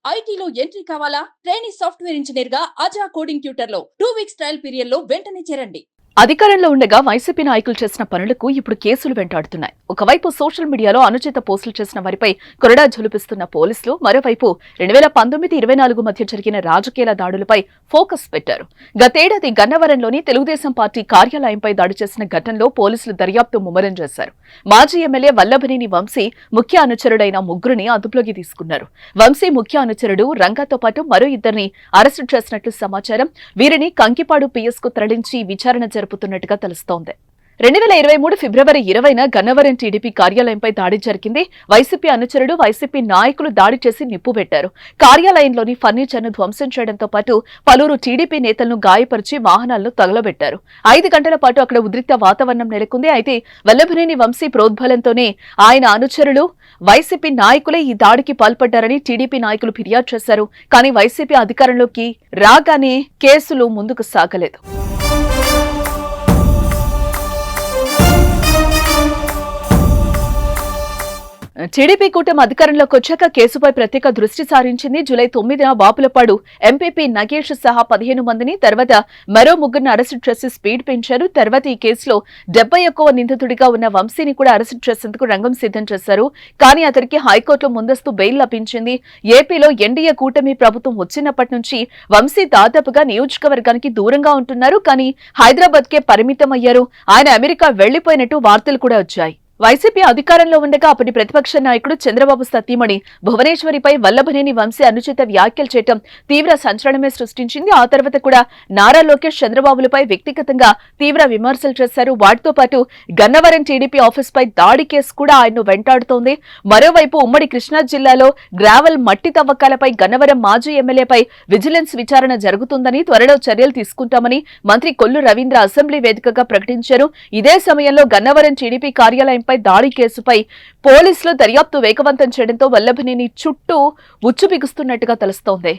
ఐటీలో ఎంట్రీ కావాలా? Trainee software engineer గా అజా కోడింగ్ ట్యూటర్ లో 2 వీక్స్ ట్రయల్ పీరియడ్ లో వెంటనే చేరండి. అధికారంలో ఉండగా వైసీపీ నాయకులు చేసిన పనులకు ఇప్పుడు కేసులు వెంటాడుతున్నాయి. ఒకవైపు సోషల్ మీడియాలో అనుచిత పోస్టులు చేసిన వారిపై కొరడా ఝులిపిస్తున్న పోలీసులు, మరోవైపు 2019-24 మధ్య జరిగిన రాజకీయాల దాడులపై ఫోకస్ పెట్టారు. గతేడాది గన్నవరంలోని తెలుగుదేశం పార్టీ కార్యాలయంపై దాడి చేసిన ఘటనలో పోలీసులు దర్యాప్తు ముమ్మరం చేశారు. మాజీ ఎమ్మెల్యే వల్లభనేని వంశీ ముఖ్య అనుచరుడైన ముగ్గురిని అదుపులోకి తీసుకున్నారు. వంశీ ముఖ్య అనుచరుడు రంగాతో పాటు మరో ఇద్దరిని అరెస్టు చేసినట్లు సమాచారం. వీరిని కంకిపాడు పిఎస్ కు తరలించి విచారణ జరుపుతున్నట్టుగా తెలుస్తోంది. 2023 ఫిబ్రవరి 20న గన్నవరం టీడీపీ కార్యాలయంపై దాడి జరిగింది. వైసీపీ అనుచరుడు, వైసీపీ నాయకులు దాడి చేసి నిప్పు పెట్టారు. కార్యాలయంలోని ఫర్నిచర్ ను ధ్వంసం చేయడంతో పాటు పలువురు టీడీపీ నేతలను గాయపరిచి వాహనాలను తగలబెట్టారు. 5 గంటల పాటు అక్కడ ఉద్రిక్త వాతావరణం నెలకొంది. అయితే వల్లభనేని వంశీ ప్రోద్బలంతోనే ఆయన అనుచరులు, వైసీపీ నాయకులే ఈ దాడికి పాల్పడ్డారని టీడీపీ నాయకులు ఫిర్యాదు చేశారు. కానీ వైసీపీ అధికారంలోకి రాగానే కేసులు ముందుకు సాగలేదు. టీడీపీ కూటమి అధికారంలోకి వచ్చాక కేసుపై ప్రత్యేక దృష్టి సారించింది. జూలై 9న బాపులపాడు ఎంపీపీ నగేష్ సహా 15 మందిని, తర్వాత మరో ముగ్గురిని అరెస్టు చేసి స్పీడ్ పెంచారు. తర్వాత ఈ కేసులో 71వ నిందితుడిగా ఉన్న వంశీని కూడా అరెస్టు చేసేందుకు రంగం సిద్ధం చేశారు. కానీ అతనికి హైకోర్టులో ముందస్తు బెయిల్ లభించింది. ఏపీలో ఎన్డీఏ కూటమి ప్రభుత్వం వచ్చినప్పటి నుంచి వంశీ దాదాపుగా నియోజకవర్గానికి దూరంగా ఉంటున్నారు. కానీ హైదరాబాద్ కే పరిమితం అయ్యారు. ఆయన అమెరికా వెళ్లిపోయినట్టు వార్తలు కూడా వచ్చాయి. వైసీపీ అధికారంలో ఉండగా అప్పటి ప్రతిపక్ష నాయకుడు చంద్రబాబు సతీమణి భువనేశ్వరిపై వల్లభనేని వంశీ అనుచిత వ్యాఖ్యలు చేయడం తీవ్ర సంచలనమే సృష్టించింది. ఆ తర్వాత కూడా నారా లోకేష్ చంద్రబాబులపై వ్యక్తిగతంగా తీవ్ర విమర్శలు చేశారు. వాటితో పాటు గన్నవరం టీడీపీ ఆఫీస్ పై దాడి కేసు కూడా ఆయన్ను వెంటాడుతోంది. మరోవైపు ఉమ్మడి కృష్ణా జిల్లాలో గ్రావెల్ మట్టి తవ్వకాలపై గన్నవరం మాజీ ఎమ్మెల్యేపై విజిలెన్స్ విచారణ జరుగుతుందని, త్వరలో చర్యలు తీసుకుంటామని మంత్రి కొల్లు రవీంద్ర అసెంబ్లీ వేదికగా ప్రకటించారు. ఇదే సమయంలో గన్నవరం టీడీపీ కార్యాలయం దాడి కేసుపై పోలీసులు దర్యాప్తు వేగవంతం చేయడంతో వల్లభనేని చుట్టూ ఉచ్చు బిగుస్తున్నట్టుగా తెలుస్తోంది.